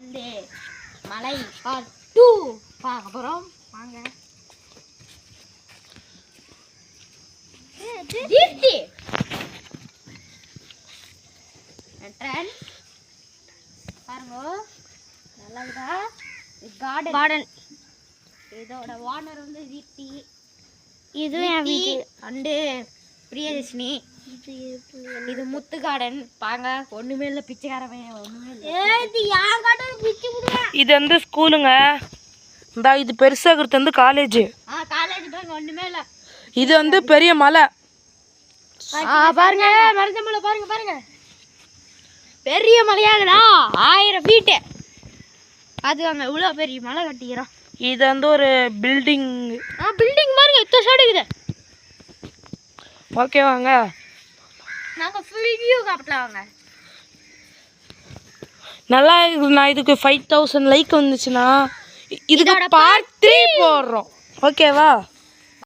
இந்த மலை பார்ட் 2 பார்க்க போறோம். வாங்க. தீப்தி என்ட்ரன்ஸ் பாருங்க, நல்லா இருக்கா? கார்டன். இதோட ஓனர் வந்து தீப்தி. இது என் வீட்டு அண்டு பிரியதர்ஷினி. இது முத்து கார்டன். பாங்க, ஒண்ணுமே இல்லை, பிச்சைக்காரன் ஒண்ணுமே இல்லை. இது வந்து ஸ்கூலுங்க. இந்த இது பெருசாகிறது வந்து காலேஜ். காலேஜ் பாருங்க, ஒண்ணுமே இல்லை. இது வந்து பெரிய மலை பாருங்க, மருத மலை பாருங்க பாருங்க, பெரிய மலையாகடா, 1000 ஃபீட்டு. அது அங்க இவ்வளோ பெரிய மலை கட்டிக்கிறோம். இது வந்து ஒரு பில்டிங். பில்டிங் பாருங்க, இத்தனை சைடு இருக்குது. ஓகே வாங்க, நாங்கள் ஃபுல் வியூ காட்டலாம் வாங்க. நல்லா இருக்குது. நான் இதுக்கு 5000 லைக் வந்துச்சுன்னா இதுக்கு பார்ட் 3 போடுறோம். ஓகேவா?